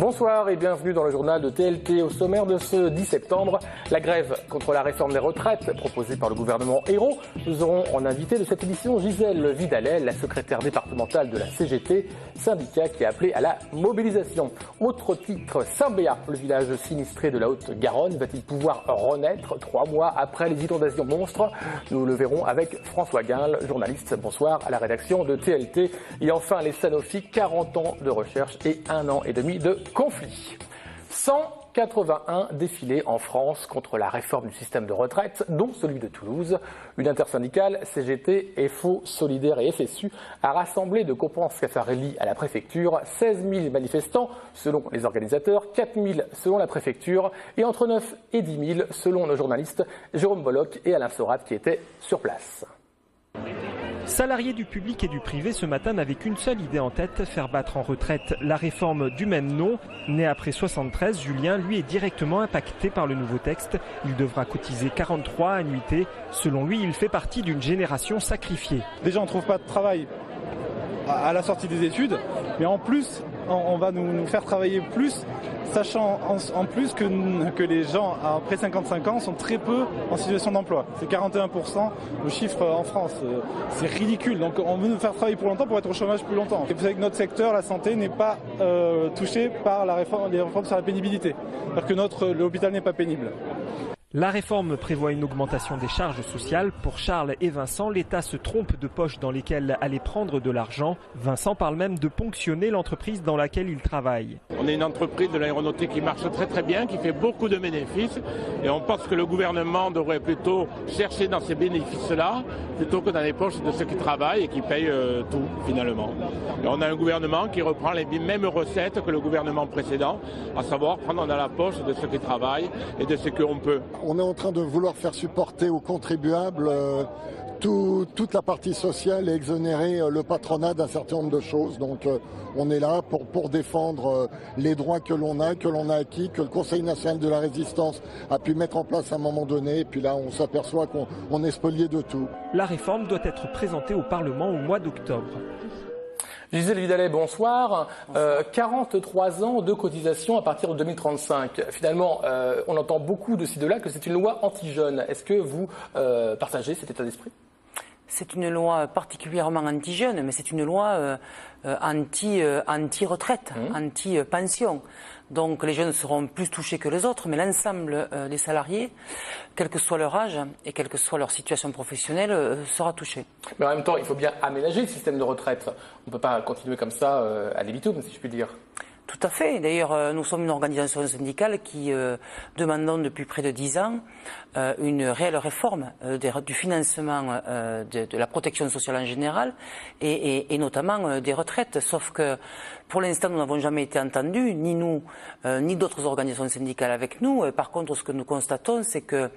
Bonsoir et bienvenue dans le journal de TLT. Au sommaire de ce 10 septembre, la grève contre la réforme des retraites proposée par le gouvernement Ayrault. Nous aurons en invité de cette édition Gisèle Vidalet, la secrétaire départementale de la CGT, syndicat qui a appelé à la mobilisation. Autre titre, Saint-Béat, le village sinistré de la Haute-Garonne, va-t-il pouvoir renaître 3 mois après les inondations monstres? Nous le verrons avec François Guinle, journaliste. Bonsoir à la rédaction de TLT. Et enfin, les Sanofi, 40 ans de recherche et 1 an et demi de conflit. 181 défilés en France contre la réforme du système de retraite, dont celui de Toulouse. Une intersyndicale, CGT, FO, Solidaire et FSU, a rassemblé de Coppens-Caffarelli à la préfecture 16 000 manifestants selon les organisateurs, 4 000 selon la préfecture et entre 9 et 10 000 selon nos journalistes Jérôme Bolloc et Alain Sorat qui étaient sur place. Salariés du public et du privé ce matin n'avaient qu'une seule idée en tête, faire battre en retraite la réforme du même nom. Né après 73, Julien, lui, est directement impacté par le nouveau texte. Il devra cotiser 43 annuités. Selon lui, il fait partie d'une génération sacrifiée. Déjà, on ne trouve pas de travail à la sortie des études, mais en plus, on va nous faire travailler plus, sachant en plus que les gens après 55 ans sont très peu en situation d'emploi. C'est 41% le chiffre en France. C'est ridicule. Donc on veut nous faire travailler pour longtemps pour être au chômage plus longtemps. Et vous savez que notre secteur, la santé, n'est pas touché par les réformes sur la pénibilité. C'est-à-dire que l'hôpital n'est pas pénible. La réforme prévoit une augmentation des charges sociales. Pour Charles et Vincent, l'État se trompe de poches dans lesquelles aller prendre de l'argent. Vincent parle même de ponctionner l'entreprise dans laquelle il travaille. On est une entreprise de l'aéronautique qui marche très très bien, qui fait beaucoup de bénéfices. Et on pense que le gouvernement devrait plutôt chercher dans ces bénéfices-là, plutôt que dans les poches de ceux qui travaillent et qui payent tout finalement. Et on a un gouvernement qui reprend les mêmes recettes que le gouvernement précédent, à savoir prendre dans la poche de ceux qui travaillent et de ceux qu'on peut. On est en train de vouloir faire supporter aux contribuables toute la partie sociale et exonérer le patronat d'un certain nombre de choses. Donc on est là pour défendre les droits que l'on a acquis, que le Conseil national de la résistance a pu mettre en place à un moment donné. Et puis là, on s'aperçoit qu'on est spolié de tout. La réforme doit être présentée au Parlement au mois d'octobre. Gisèle Vidalet, bonsoir. 43 ans de cotisation à partir de 2035. Finalement, on entend beaucoup de ci de là que c'est une loi anti-jeunes. Est-ce que vous partagez cet état d'esprit ? C'est une loi particulièrement anti-jeune, mais c'est une loi anti-retraite, anti-pension. Donc les jeunes seront plus touchés que les autres, mais l'ensemble des salariés, quel que soit leur âge et quelle que soit leur situation professionnelle, sera touché. Mais en même temps, il faut bien aménager le système de retraite. On ne peut pas continuer comme ça à l'ébitoum, si je puis dire. Tout à fait. D'ailleurs, nous sommes une organisation syndicale qui demandons depuis près de 10 ans une réelle réforme du financement de la protection sociale en général et notamment des retraites. Sauf que pour l'instant, nous n'avons jamais été entendus, ni nous, ni d'autres organisations syndicales avec nous. Par contre, ce que nous constatons, c'est que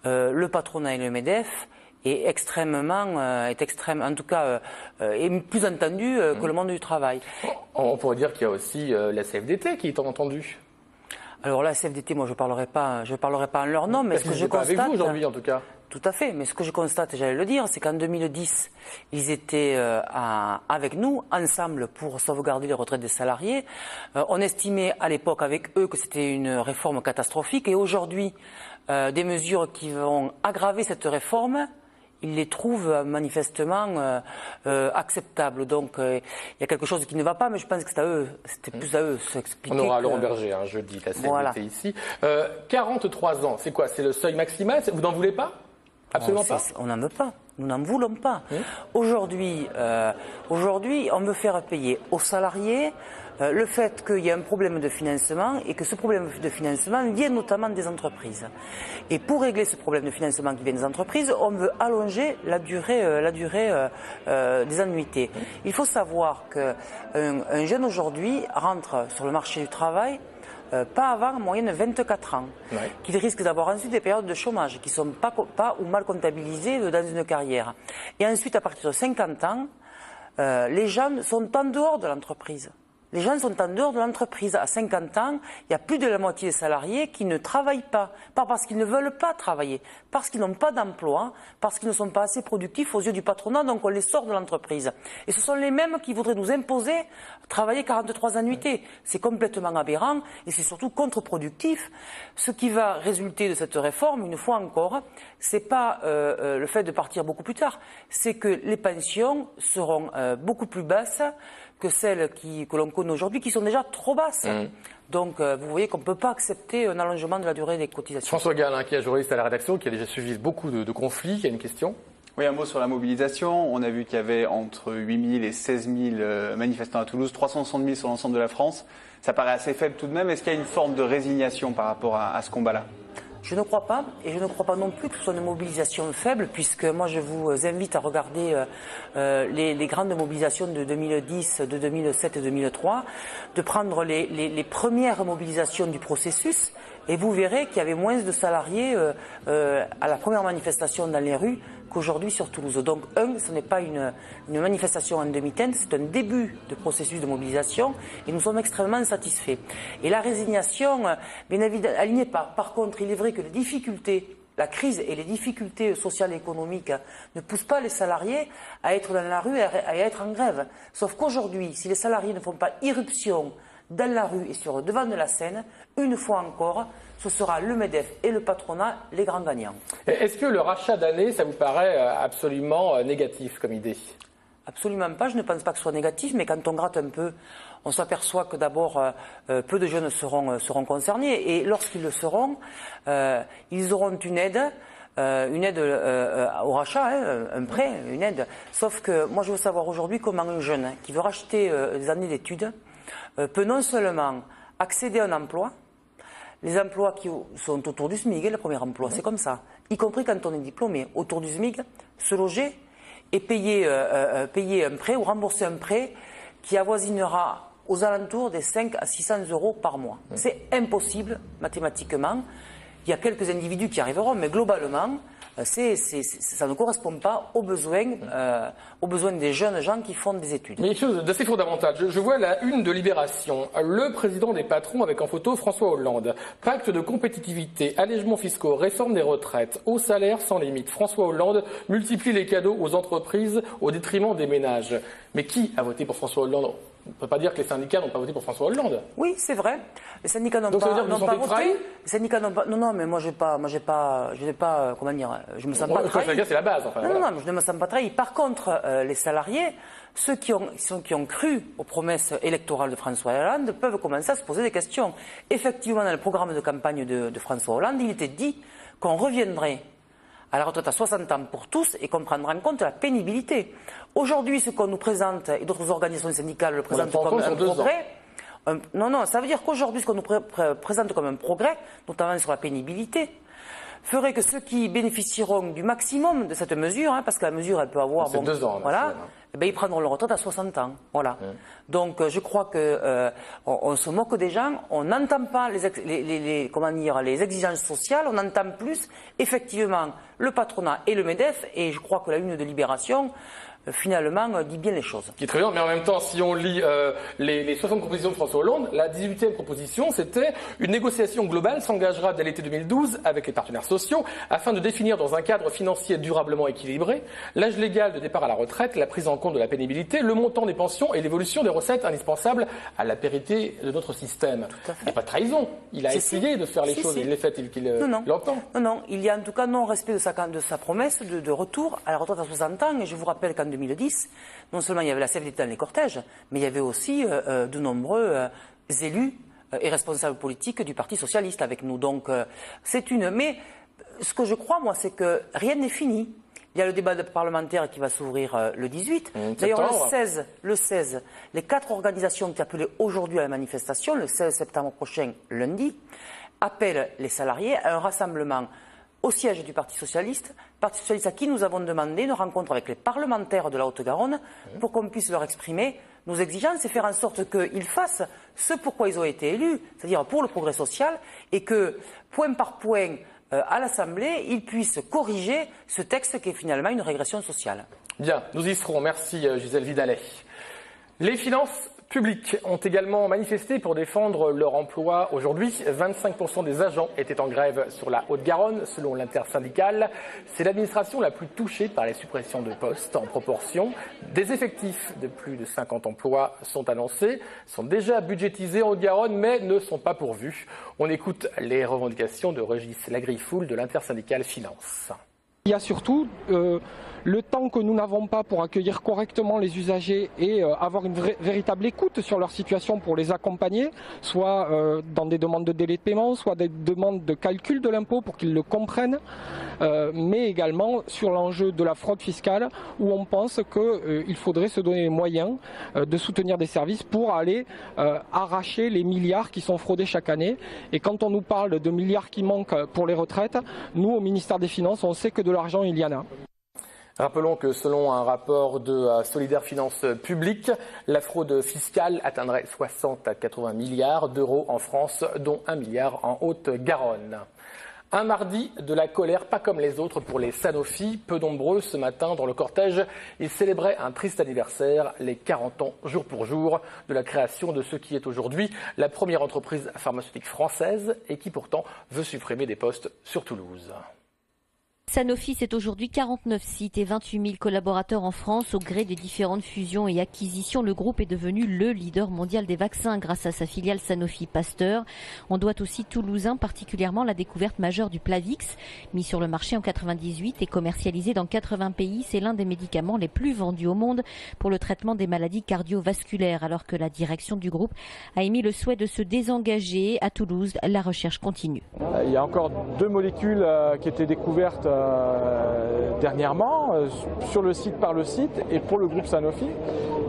le patronat et le MEDEF est plus entendu que le monde du travail. On pourrait dire qu'il y a aussi la CFDT qui est entendue. Alors la CFDT, moi je parlerai pas en leur nom, mais ce que je constate avec vous aujourd'hui en tout cas. Tout à fait, mais ce que je constate, et j'allais le dire, c'est qu'en 2010, ils étaient avec nous, ensemble, pour sauvegarder les retraites des salariés. On estimait à l'époque avec eux que c'était une réforme catastrophique, et aujourd'hui, des mesures qui vont aggraver cette réforme, ils les trouvent manifestement acceptables. Donc il y a quelque chose qui ne va pas, mais je pense que c'était plus à eux de s'expliquer. On aura Laurent Berger jeudi, la CFDT voilà. Ici. 43 ans, c'est quoi? C'est le seuil maximal? Vous n'en voulez pas? Absolument pas. On n'en veut pas. Nous n'en voulons pas. Aujourd'hui, on veut faire payer aux salariés le fait qu'il y a un problème de financement et que ce problème de financement vient notamment des entreprises. Et pour régler ce problème de financement qui vient des entreprises, on veut allonger la durée des annuités. Il faut savoir qu'un jeune aujourd'hui rentre sur le marché du travail pas avant en moyenne 24 ans, qu'il risque d'avoir ensuite des périodes de chômage qui ne sont pas ou mal comptabilisées dans une carrière. Et ensuite, à partir de 50 ans, les jeunes sont en dehors de l'entreprise. Les gens sont en dehors de l'entreprise. À 50 ans, il y a plus de la moitié des salariés qui ne travaillent pas. Pas parce qu'ils ne veulent pas travailler, parce qu'ils n'ont pas d'emploi, parce qu'ils ne sont pas assez productifs aux yeux du patronat, donc on les sort de l'entreprise. Et ce sont les mêmes qui voudraient nous imposer travailler 43 annuités. C'est complètement aberrant et c'est surtout contre-productif. Ce qui va résulter de cette réforme, une fois encore, c'est pas le fait de partir beaucoup plus tard, c'est que les pensions seront beaucoup plus basses que celles que l'on connaît aujourd'hui, qui sont déjà trop basses. Donc, vous voyez qu'on ne peut pas accepter un allongement de la durée des cotisations. François Gall, qui est juriste à la rédaction, qui a déjà suivi beaucoup de conflits, il y a une question. Oui, un mot sur la mobilisation. On a vu qu'il y avait entre 8 000 et 16 000 manifestants à Toulouse, 360 000 sur l'ensemble de la France. Ça paraît assez faible tout de même. Est-ce qu'il y a une forme de résignation par rapport à ce combat-là ? Je ne crois pas, et je ne crois pas non plus que ce soit une mobilisation faible, puisque moi je vous invite à regarder les grandes mobilisations de 2010, de 2007 et 2003, de prendre les premières mobilisations du processus, et vous verrez qu'il y avait moins de salariés à la première manifestation dans les rues qu'aujourd'hui sur Toulouse. Donc, ce n'est pas une manifestation en demi-teinte, c'est un début de processus de mobilisation et nous sommes extrêmement satisfaits. Et la résignation, bien évidemment, elle n'y est pas. Par contre, il est vrai que les difficultés, la crise et les difficultés sociales et économiques ne poussent pas les salariés à être dans la rue et à être en grève. Sauf qu'aujourd'hui, si les salariés ne font pas irruption dans la rue et sur le devant de la scène, une fois encore, ce sera le MEDEF et le patronat les grands gagnants. Est-ce que le rachat d'années, ça vous paraît absolument négatif comme idée ? Absolument pas, je ne pense pas que ce soit négatif, mais quand on gratte un peu, on s'aperçoit que d'abord, peu de jeunes seront concernés, et lorsqu'ils le seront, ils auront une aide au rachat, un prêt, une aide. Sauf que moi je veux savoir aujourd'hui comment un jeune qui veut racheter des années d'études peut non seulement accéder à un emploi, les emplois qui sont autour du SMIC, le premier emploi, c'est comme ça, y compris quand on est diplômé, autour du SMIC, se loger et payer un prêt ou rembourser un prêt qui avoisinera aux alentours des 5 à 600 euros par mois. C'est impossible mathématiquement. Il y a quelques individus qui arriveront, mais globalement, ça ne correspond pas aux besoins des jeunes gens qui font des études. Mais quelque chose d'assez fondamental. Je vois la une de Libération. Le président des patrons avec en photo François Hollande. Pacte de compétitivité, allègements fiscaux, réforme des retraites, hauts salaires sans limite. François Hollande multiplie les cadeaux aux entreprises au détriment des ménages. Mais qui a voté pour François Hollande ? On ne peut pas dire que les syndicats n'ont pas voté pour François Hollande. Oui, c'est vrai. Les syndicats n'ont Donc ça veut dire que vous pas sentez trahi ? voté. Les syndicats n'ont pas. Non, mais moi je me sens pas trahi. Les syndicats, c'est la base. Enfin, non, je ne me sens pas trahi. Par contre, les salariés, ceux qui ont cru aux promesses électorales de François Hollande peuvent commencer à se poser des questions. Effectivement, dans le programme de campagne de François Hollande, il était dit qu'on reviendrait à la retraite à 60 ans pour tous et qu'on prendra en compte la pénibilité. Aujourd'hui, ce qu'on nous présente, et d'autres organisations syndicales le présentent comme un progrès, non, ça veut dire qu'aujourd'hui, ce qu'on nous présente comme un progrès, notamment sur la pénibilité, ferait que ceux qui bénéficieront du maximum de cette mesure, parce que la mesure, elle peut avoir... C'est 2 ans. Voilà, ils prendront leur retraite à 60 ans. Voilà. Donc, je crois que on se moque des gens, on n'entend pas les exigences sociales, on entend plus, effectivement, le patronat et le MEDEF, et je crois que la une de Libération, finalement, dit bien les choses. Qui est très bien, mais en même temps, si on lit les 60 propositions de François Hollande, la 18e proposition, c'était une négociation globale s'engagera dès l'été 2012 avec les partenaires sociaux afin de définir dans un cadre financier durablement équilibré l'âge légal de départ à la retraite, la prise en compte de la pénibilité, le montant des pensions et l'évolution des recettes indispensables à la pérennité de notre système. Tout à fait. Il n'y a pas de trahison. Il a essayé de faire les choses, il les fait, il l'entend. Non, il y a en tout cas non-respect de sa promesse de retour à la retraite à 60 ans, et je vous rappelle qu'en 2010, non seulement il y avait la CFDT dans les cortèges, mais il y avait aussi de nombreux élus et responsables politiques du Parti socialiste avec nous. Donc mais ce que je crois, moi, c'est que rien n'est fini. Il y a le débat parlementaire qui va s'ouvrir le 18. D'ailleurs, le 16, les 4 organisations qui appelaient aujourd'hui à la manifestation, le 16 septembre prochain, lundi, appellent les salariés à un rassemblement au siège du Parti socialiste à qui nous avons demandé une rencontre avec les parlementaires de la Haute-Garonne pour qu'on puisse leur exprimer nos exigences et faire en sorte qu'ils fassent ce pourquoi ils ont été élus, c'est-à-dire pour le progrès social, et que, point par point, à l'Assemblée, ils puissent corriger ce texte qui est finalement une régression sociale. Bien, nous y serons. Merci Gisèle Vidalais. Les finances publics ont également manifesté pour défendre leur emploi aujourd'hui. 25% des agents étaient en grève sur la Haute-Garonne, selon l'intersyndicale. C'est l'administration la plus touchée par les suppressions de postes en proportion. Des effectifs de plus de 50 emplois sont annoncés, sont déjà budgétisés en Haute-Garonne, mais ne sont pas pourvus. On écoute les revendications de Régis Lagriffoul de l'intersyndicale Finance. Il y a surtout le temps que nous n'avons pas pour accueillir correctement les usagers et avoir une véritable écoute sur leur situation pour les accompagner, soit dans des demandes de délai de paiement, soit des demandes de calcul de l'impôt pour qu'ils le comprennent, mais également sur l'enjeu de la fraude fiscale où on pense qu'il faudrait se donner les moyens de soutenir des services pour aller arracher les milliards qui sont fraudés chaque année. Et quand on nous parle de milliards qui manquent pour les retraites, nous au ministère des Finances, on sait que de l'argent il y en a. Rappelons que selon un rapport de Solidaires Finances Publiques, la fraude fiscale atteindrait 60 à 80 milliards d'euros en France, dont 1 milliard en Haute-Garonne. Un mardi de la colère, pas comme les autres pour les Sanofi. Peu nombreux ce matin dans le cortège, ils célébraient un triste anniversaire, les 40 ans jour pour jour de la création de ce qui est aujourd'hui la première entreprise pharmaceutique française et qui pourtant veut supprimer des postes sur Toulouse. Sanofi, c'est aujourd'hui 49 sites et 28 000 collaborateurs en France. Au gré des différentes fusions et acquisitions, le groupe est devenu le leader mondial des vaccins grâce à sa filiale Sanofi Pasteur. On doit aussi Toulousain particulièrement la découverte majeure du Plavix, mis sur le marché en 98 et commercialisé dans 80 pays. C'est l'un des médicaments les plus vendus au monde pour le traitement des maladies cardiovasculaires. Alors que la direction du groupe a émis le souhait de se désengager, à Toulouse, la recherche continue. Il y a encore 2 molécules qui étaient découvertes dernièrement sur le site par le site et pour le groupe Sanofi.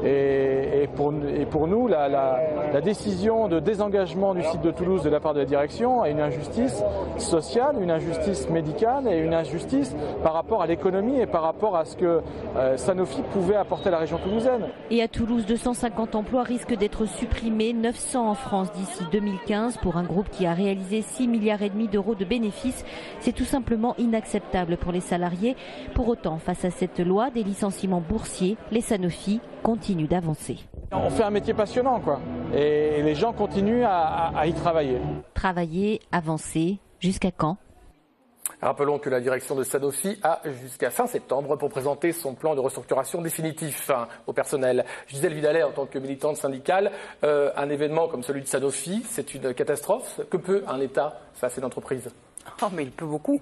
Et pour nous, la décision de désengagement du site de Toulouse de la part de la direction a une injustice sociale, une injustice médicale et une injustice par rapport à l'économie et par rapport à ce que Sanofi pouvait apporter à la région toulousaine. Et à Toulouse, 250 emplois risquent d'être supprimés, 900 en France d'ici 2015 pour un groupe qui a réalisé 6,5 milliards d'euros de bénéfices. C'est tout simplement inacceptable pour les salariés. Pour autant, face à cette loi des licenciements boursiers, les Sanofi continuent d'avancer. On fait un métier passionnant, quoi. Et les gens continuent à y travailler. Travailler, avancer, jusqu'à quand ? Rappelons que la direction de Sanofi a jusqu'à fin septembre pour présenter son plan de restructuration définitif au personnel. Gisèle Vidalais, en tant que militante syndicale, un événement comme celui de Sanofi, c'est une catastrophe. Que peut un État face à une entreprise ? Oh, mais il peut beaucoup.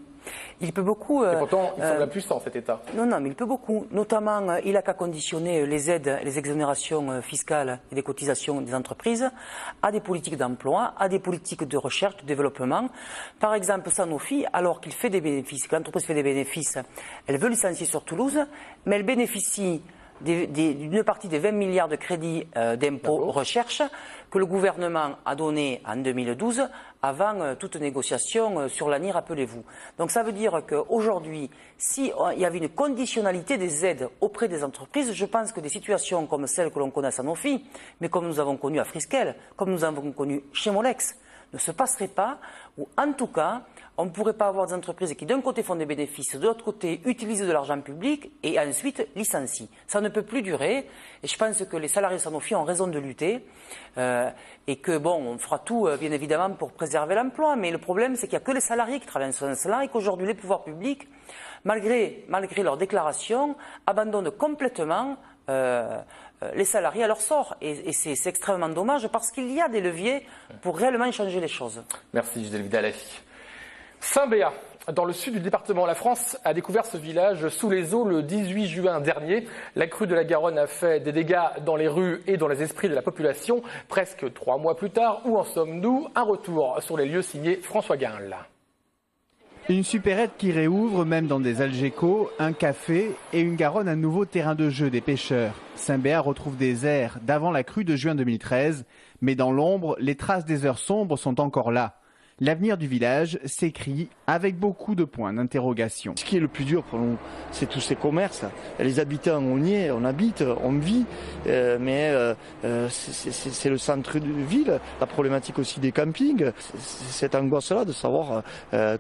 Il peut beaucoup. Et pourtant, il semble impuissant, cet État. Non, mais il peut beaucoup. Notamment, il n'a qu'à conditionner les aides, les exonérations fiscales et les cotisations des entreprises à des politiques d'emploi, à des politiques de recherche, de développement. Par exemple, Sanofi, alors qu'il fait des bénéfices, que l'entreprise fait des bénéfices, elle veut licencier sur Toulouse, mais elle bénéficie d'une partie des 20 milliards de crédits d'impôt recherche que le gouvernement a donné en 2012 avant toute négociation sur l'ANI, rappelez-vous. Donc ça veut dire qu'aujourd'hui, s'il y avait une conditionnalité des aides auprès des entreprises, je pense que des situations comme celles que l'on connaît à Sanofi, mais comme nous avons connu à Friskel, comme nous avons connu chez Molex, ne se passerait pas, ou en tout cas, on ne pourrait pas avoir des entreprises qui d'un côté font des bénéfices, de l'autre côté utilisent de l'argent public et ensuite licencient. Ça ne peut plus durer et je pense que les salariés Sanofi ont raison de lutter et que bon, on fera tout bien évidemment pour préserver l'emploi, mais le problème c'est qu'il n'y a que les salariés qui travaillent sur cela et qu'aujourd'hui les pouvoirs publics, malgré leurs déclarations, abandonnent complètement les salariés à leur sort. Et c'est extrêmement dommage parce qu'il y a des leviers pour réellement changer les choses. Merci Gisèle Vidalais. Saint-Béat, dans le sud du département, la France a découvert ce village sous les eaux le 18 juin dernier. La crue de la Garonne a fait des dégâts dans les rues et dans les esprits de la population. Presque 3 mois plus tard, où en sommes-nous? Un retour sur les lieux signé François Guinle. Une supérette qui réouvre même dans des algécos, un café et une Garonne, un nouveau terrain de jeu des pêcheurs. Saint-Béat retrouve des airs d'avant la crue de juin 2013, mais dans l'ombre, les traces des heures sombres sont encore là. L'avenir du village s'écrit avec beaucoup de points d'interrogation. Ce qui est le plus dur pour nous, c'est tous ces commerces. Les habitants, on y est, on habite, on vit, mais c'est le centre de ville, la problématique aussi des campings, cette angoisse-là de savoir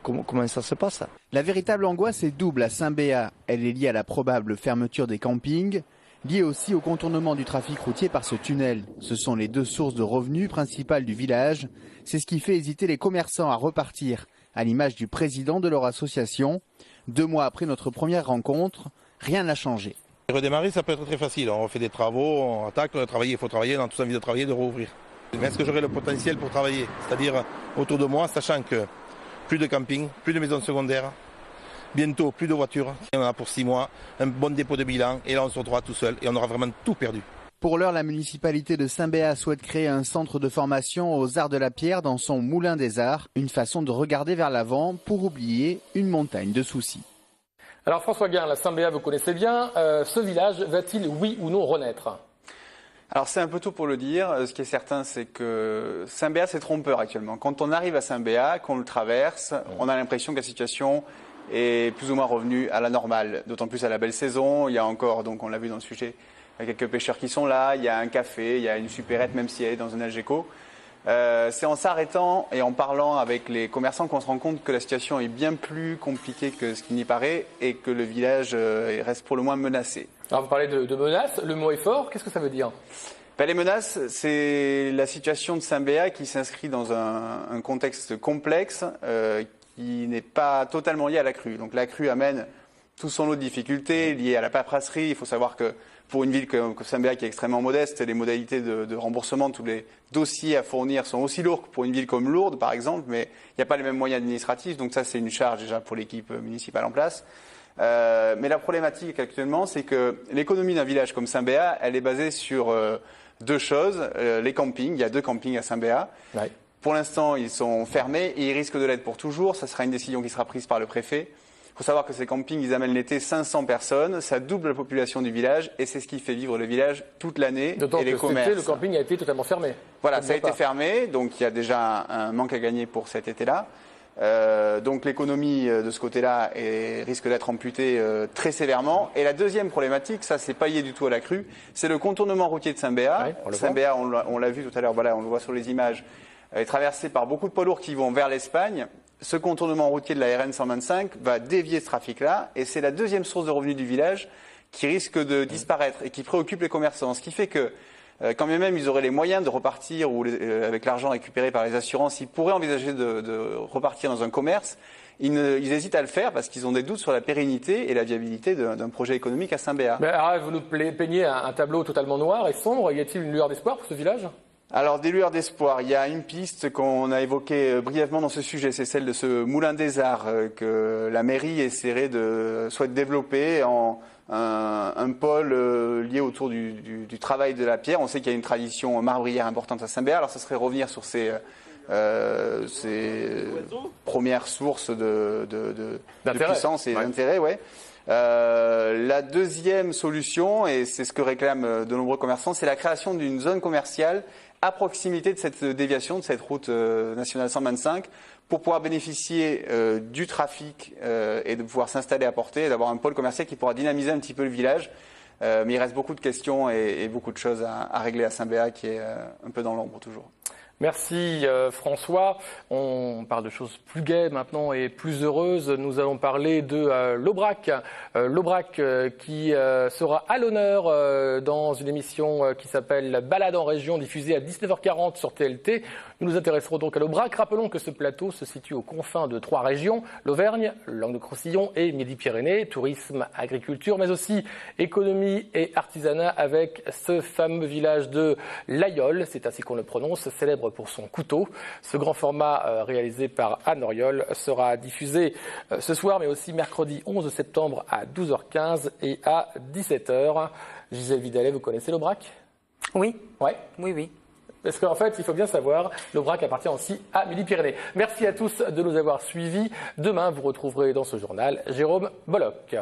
comment ça se passe. La véritable angoisse est double à Saint-Béat. Elle est liée à la probable fermeture des campings lié aussi au contournement du trafic routier par ce tunnel. Ce sont les deux sources de revenus principales du village. C'est ce qui fait hésiter les commerçants à repartir, à l'image du président de leur association. 2 mois après notre première rencontre, rien n'a changé. Redémarrer, ça peut être très facile. On fait des travaux, on attaque, on a travaillé, il faut travailler, on a tous envie de travailler, de rouvrir. Mais est-ce que j'aurai le potentiel pour travailler? C'est-à-dire autour de moi, sachant que plus de camping, plus de maisons secondaires, bientôt plus de voitures. On en a pour 6 mois, un bon dépôt de bilan et là on se retrouvera tout seul et on aura vraiment tout perdu. Pour l'heure, la municipalité de Saint-Béat souhaite créer un centre de formation aux arts de la pierre dans son moulin des arts. Une façon de regarder vers l'avant pour oublier une montagne de soucis. Alors François Guin, la Saint-Béat, vous connaissez bien. Ce village va-t-il, oui ou non, renaître? Alors c'est un peu tôt pour le dire. Ce qui est certain, c'est que Saint-Béat, c'est trompeur actuellement. Quand on arrive à Saint-Béat, qu'on le traverse, on a l'impression que la situation est plus ou moins revenue à la normale. D'autant plus à la belle saison. Il y a encore, donc on l'a vu dans le sujet, il y a quelques pêcheurs qui sont là, il y a un café, il y a une supérette, même si elle est dans un Algeco. C'est en s'arrêtant et en parlant avec les commerçants qu'on se rend compte que la situation est bien plus compliquée que ce qui n'y paraît et que le village reste pour le moins menacé. Alors vous parlez de menaces, le mot est fort, qu'est-ce que ça veut dire? Les menaces, c'est la situation de Saint-Béat qui s'inscrit dans un contexte complexe qui n'est pas totalement lié à la crue. Donc la crue amène tout son lot de difficultés liées à la paperasserie. Il faut savoir que pour une ville comme Saint-Béat qui est extrêmement modeste, les modalités de remboursement de tous les dossiers à fournir sont aussi lourds que pour une ville comme Lourdes, par exemple, mais il n'y a pas les mêmes moyens administratifs, donc ça c'est une charge déjà pour l'équipe municipale en place. Mais la problématique actuellement, c'est que l'économie d'un village comme Saint-Béat, elle est basée sur 2 choses. Les campings, il y a 2 campings à Saint-Béat. Ouais. Pour l'instant, ils sont fermés et ils risquent de l'être pour toujours. Ça sera une décision qui sera prise par le préfet. Il faut savoir que ces campings, ils amènent l'été 500 personnes, ça double la population du village et c'est ce qui fait vivre le village toute l'année et les commerces. Le camping a été totalement fermé. Voilà, ça a été fermé, donc il y a déjà un manque à gagner pour cet été-là. Donc l'économie de ce côté-là risque d'être amputée très sévèrement. Et la deuxième problématique, ça c'est pas lié du tout à la crue, c'est le contournement routier de Saint-Béat. Ouais, Saint-Béat, on l'a vu tout à l'heure, voilà, on le voit sur les images, est traversé par beaucoup de poids lourds qui vont vers l'Espagne. Ce contournement routier de la RN 125 va dévier ce trafic-là et c'est la deuxième source de revenus du village qui risque de disparaître et qui préoccupe les commerçants. Ce qui fait que quand bien même ils auraient les moyens de repartir ou avec l'argent récupéré par les assurances, ils pourraient envisager de repartir dans un commerce. Ils hésitent à le faire parce qu'ils ont des doutes sur la pérennité et la viabilité d'un projet économique à Saint-Béat. Vous nous peignez un tableau totalement noir et sombre. Y a-t-il une lueur d'espoir pour ce village ? Alors, des lueurs d'espoir. Il y a une piste qu'on a évoquée brièvement dans ce sujet, c'est celle de ce moulin des arts que la mairie souhaite développer en un pôle lié autour du travail de la pierre. On sait qu'il y a une tradition marbrière importante à Saint-Béat. Alors, ça serait revenir sur ces premières sources de puissance et d'intérêt, ouais. La deuxième solution, et c'est ce que réclament de nombreux commerçants, c'est la création d'une zone commerciale à proximité de cette déviation, de cette route nationale 125, pour pouvoir bénéficier du trafic et de pouvoir s'installer à portée, et d'avoir un pôle commercial qui pourra dynamiser un petit peu le village. Mais il reste beaucoup de questions et beaucoup de choses à régler à Saint-Béat qui est un peu dans l'ombre toujours. Merci François. On parle de choses plus gaies maintenant et plus heureuses. Nous allons parler de l'Aubrac. L'Aubrac qui sera à l'honneur dans une émission qui s'appelle Balade en région, diffusée à 19h40 sur TLT. Nous nous intéresserons donc à l'Aubrac. Rappelons que ce plateau se situe aux confins de 3 régions, l'Auvergne, le Languedoc-Roussillon et Midi-Pyrénées. Tourisme, agriculture, mais aussi économie et artisanat avec ce fameux village de l'Aïol, c'est ainsi qu'on le prononce, célèbre pour son couteau. Ce grand format réalisé par Anne Oriol sera diffusé ce soir, mais aussi mercredi 11 septembre à 12h15 et à 17h. Gisèle Vidalet, vous connaissez l'Aubrac ? Oui. Ouais. Oui. Parce qu'en fait, il faut bien savoir, l'Aubrac appartient aussi à Midi-Pyrénées. Merci à tous de nous avoir suivis. Demain, vous retrouverez dans ce journal Jérôme Bollock.